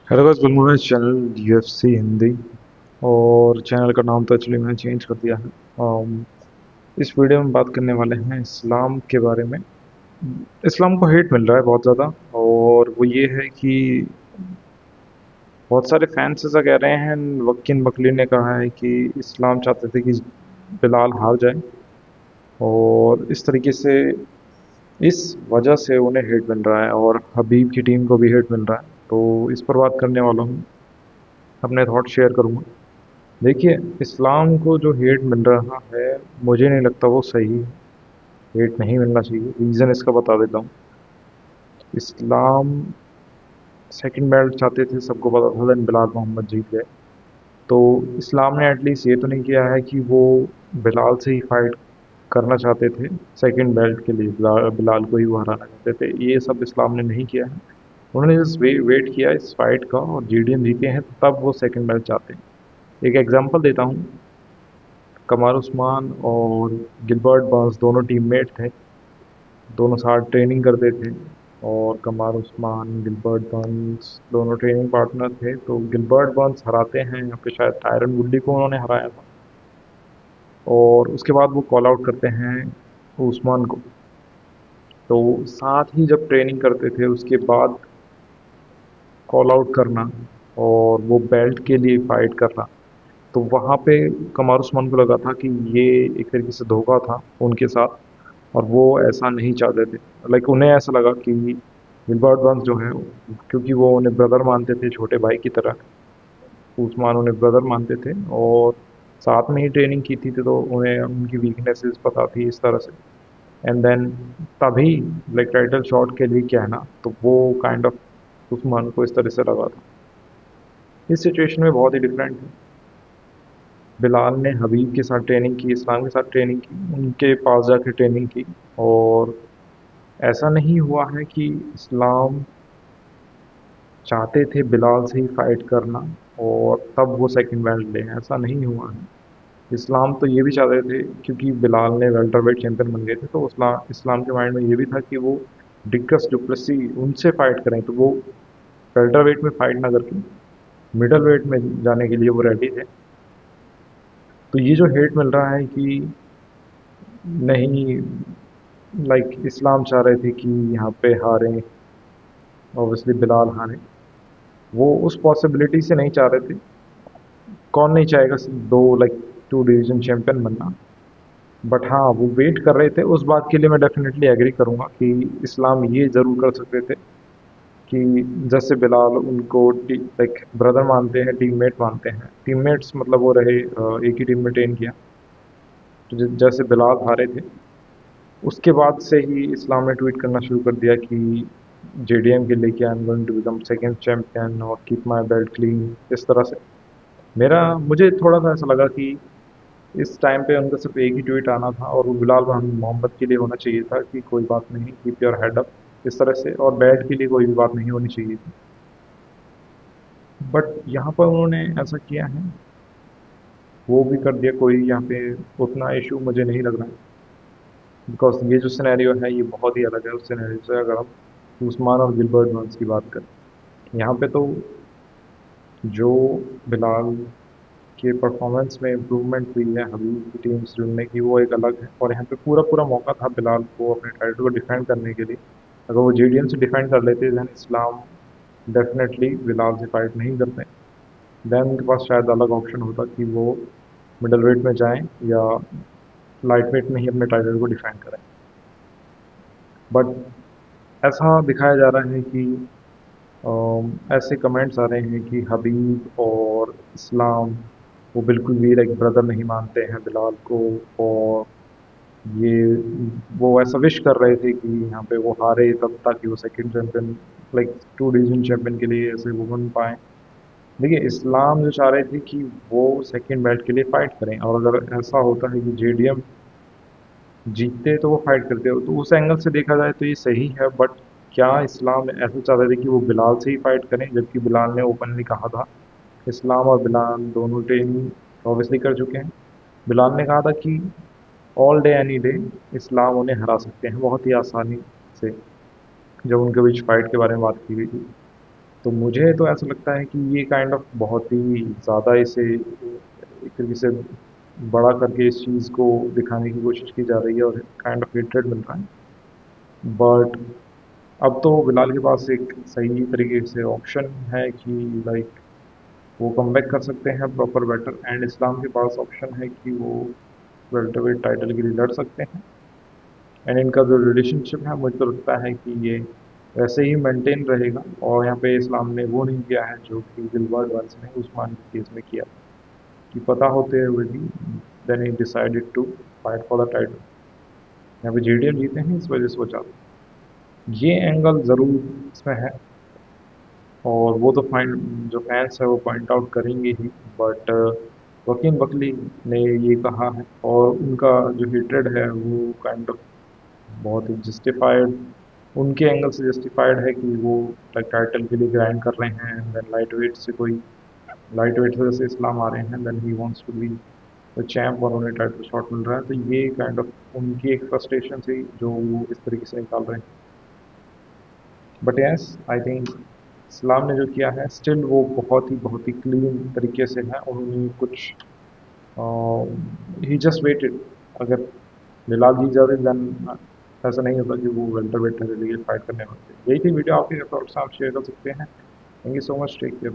Hello guys, welcome my channel UFC Hindi. और channel का नाम तो एक्चुअली मैंने चेंज कर दिया है। इस वीडियो में बात करने वाले हैं इस्लाम के बारे में। इस्लाम को हेट मिल रहा है बहुत ज़्यादा। और वो ये है कि बहुत सारे फैंस ऐसा कह रहे हैं। वकील बकली ने कहा है कि इस्लाम चाहते थे कि बिलाल हार जाए, और इस तरीके से इस वजह से उन्हें हेट मिल रहा है और हबीब की टीम को भी हेट मिल रहा है। तो इस पर बात करने वाला हूँ, अपने थॉट शेयर करूँगा। देखिए, इस्लाम को जो हेट मिल रहा है, मुझे नहीं लगता वो सही है। हेट नहीं मिलना चाहिए। रीज़न इसका बता देता हूँ। इस्लाम सेकंड बेल्ट चाहते थे, सबको पता था। देन बिलाल मोहम्मद जीत गए। तो इस्लाम ने एटलीस्ट ये तो नहीं किया है कि वो बिलाल से ही फाइट करना चाहते थे सेकंड बेल्ट के लिए। बिलाल को ही वो हराना चाहते थे। ये सब इस्लाम ने नहीं किया है। उन्होंने जस्ट वेट किया इस फाइट का, और जीडीएम जीते हैं, तब वो सेकंड बेल्ट चाहते हैं। एक एग्जांपल देता हूँ। कमार उस्मान और गिलबर्ट बर्न्स दोनों टीममेट थे। दोनों साथ ट्रेनिंग करते थे। और कमार उस्मान, गिलबर्ट बर्न्स दोनों ट्रेनिंग पार्टनर थे। तो गिलबर्ट बर्न्स हराते हैं, यहाँ पे शायद टायरन वुडली को उन्होंने हराया था। और उसके बाद वो कॉल आउट करते हैं उस्मान को। तो साथ ही जब ट्रेनिंग करते थे, उसके बाद कॉल आउट करना और वो बेल्ट के लिए फाइट करना, तो वहाँ पे कमार उस्मान को लगा था कि ये एक तरीके से धोखा था उनके साथ। और वो ऐसा नहीं चाहते थे। लाइक उन्हें ऐसा लगा कि गिलबर्ट बर्न्स जो है, क्योंकि वो उन्हें ब्रदर मानते थे, छोटे भाई की तरह उस्मान उन्हें ब्रदर मानते थे, और साथ में ही ट्रेनिंग की थी, तो उन्हें उनकी वीकनेसेस पता थी इस तरह से। एंड देन तभी लाइक टाइटल शॉट के लिए कहना, तो वो काइंड ऑफ उस्मान को इस तरह से लगा था। इस सिचुएशन में बहुत ही डिफरेंट है। बिलाल ने हबीब के साथ ट्रेनिंग की, इस्लाम के साथ ट्रेनिंग की, उनके पास जाकर ट्रेनिंग की। और ऐसा नहीं हुआ है कि इस्लाम चाहते थे बिलाल से ही फाइट करना और तब वो सेकंड बेल्ट लें, ऐसा नहीं हुआ है। इस्लाम तो ये भी चाहते थे, क्योंकि बिलाल ने वेल्टरवेट चैंपियन बन गए थे, तो इस्लाम इस्लाम के माइंड में ये भी था कि वो डिकस डुप्लेसी उनसे फाइट करें। तो वो वेल्टरवेट में फाइट ना करके मिडल वेट में जाने के लिए वो रेडी थे। तो ये जो हेट मिल रहा है कि नहीं, लाइक इस्लाम चाह रहे थे कि यहाँ पे हारें, ऑब्वियसली बिलाल हारें, वो उस पॉसिबिलिटी से नहीं चाह रहे थे। कौन नहीं चाहेगा दो लाइक टू डिवीजन चैंपियन बनना। बट हाँ, वो वेट कर रहे थे। उस बात के लिए मैं डेफिनेटली एग्री करूँगा कि इस्लाम ये ज़रूर कर सकते थे कि जैसे बिलाल उनको लाइक ब्रदर मानते हैं, टीममेट मानते हैं, टीममेट्स मतलब वो रहे, एक ही टीम में ट्रेन किया। तो जैसे बिलाल हारे थे, उसके बाद से ही इस्लाम ने ट्वीट करना शुरू कर दिया कि जेडीएम के लिए कि I am going to become second champion और कीप माय बेल्ट क्लीन, इस तरह से। मेरा मुझे थोड़ा सा ऐसा लगा कि इस टाइम पे उनका सिर्फ एक ही ट्वीट आना था, और वो बिलाल मोहम्मद के लिए होना चाहिए था कि कोई बात नहीं, कीप योर हेड अप, इस तरह से। और बैट के लिए कोई भी बात नहीं होनी चाहिए थी। बट यहाँ पर उन्होंने ऐसा किया है, वो भी कर दिया। कोई यहाँ पे उतना इशू मुझे नहीं लग रहा है, बिकॉज ये जो सिनेरियो है ये बहुत ही अलग है उस सिनेरियो से। अगर हम उस्मान और गिलबर्ट बर्न्स की बात करें, यहाँ पे तो जो बिलाल के परफॉर्मेंस में इम्प्रूवमेंट हुई है हबीब की टीम से जुड़ने की, वो एक अलग है। और यहाँ पे पूरा पूरा मौका था बिलाल को अपने टाइटल को डिफेंड करने के लिए। अगर वो जेडीएम से डिफेंड कर लेते, देन इस्लाम डेफिनेटली बिलाल से फाइट नहीं करते। देन उनके पास शायद अलग ऑप्शन होता कि वो मिडल वेट में जाएं या लाइट वेट में ही अपने टाइटल को डिफेंड करें। बट ऐसा दिखाया जा रहा है कि ऐसे कमेंट्स आ रहे हैं कि हबीब और इस्लाम वो बिल्कुल भी लाइक ब्रदर नहीं मानते हैं बिलाल को। और ये वो ऐसा विश कर रहे थे कि यहाँ पे वो हारे, तब ताकि वो second champion like two division champion के लिए ऐसे वो बन पाए। देखिए, इस्लाम जो चाह रहे थे कि वो सेकंड बेल्ट के लिए फाइट करें, और अगर ऐसा होता है कि जेडीएम जीतते तो वो फाइट करते हो, तो उस एंगल से देखा जाए तो ये सही है। बट क्या इस्लाम ऐसा चाहते थे कि वो बिलाल से ही फाइट करें, जबकि बिलाल ने ओपनली कहा था, इस्लाम और बिलाल दोनों ट्रेनिंग ऑब्वियसली कर चुके हैं। बिलाल ने कहा था कि ऑल डे एनी डे इस्लाम उन्हें हरा सकते हैं बहुत ही आसानी से, जब उनके बीच फाइट के बारे में बात की गई थी। तो मुझे तो ऐसा लगता है कि ये काइंड ऑफ बहुत ही ज़्यादा इसे एक तरीके से बड़ा करके इस चीज़ को दिखाने की कोशिश की जा रही है और काइंड ऑफ हेट्रेड मिल रहा है। बट अब तो बिलाल के पास एक सही तरीके से ऑप्शन है कि लाइक वो कमबैक कर सकते हैं प्रॉपर बेटर, एंड इस्लाम के पास ऑप्शन है कि वो वेल्टरवेट टाइटल के लिए लड़ सकते हैं। एंड इनका जो रिलेशनशिप है मुझे तो लगता है कि ये वैसे ही मेंटेन रहेगा। और यहाँ पे इस्लाम ने वो नहीं किया है जो कि गिलबर्ट बर्न्स ने उस्मान के केस में किया, कि पता होते हुए भी then he decided to fight for the title. यहाँ पे जेडीएम जीते हैं इस वजह से वो चाहते हैं, ये एंगल ज़रूर इसमें है। और वो तो फाइन, जो फैंस है वो पॉइंट आउट करेंगे ही। बट वकीम बकली ने ये कहा है और उनका जो हेट्रेड है वो काइंड ऑफ बहुत ही जस्टिफाइड, उनके एंगल से जस्टिफाइड है कि वो टाइटल के लिए ग्राइंड कर रहे हैं। देन लाइट वेट से कोई, लाइट वेट से जैसे इस्लाम आ रहे हैं, then he wants to be the champ और उन्हें टाइटल शॉट मिल रहा है। तो ये काइंड ऑफ उनकी एक फ्रस्ट्रेशन थी जो वो इस तरीके से निकाल रहे हैं। बट यस, आई थिंक इस्लाम ने जो किया है स्टिल वो बहुत ही क्लीन तरीके से है। उन्होंने कुछ ही जस्ट वेटेड, अगर बिलाल जीत जाते देन ऐसा नहीं होता कि वो वेल्टर वेट के लिए फाइट करने वाले थे। यही थी वीडियो, आपके थॉट्स आप शेयर कर सकते हैं। Thank you so much, take care.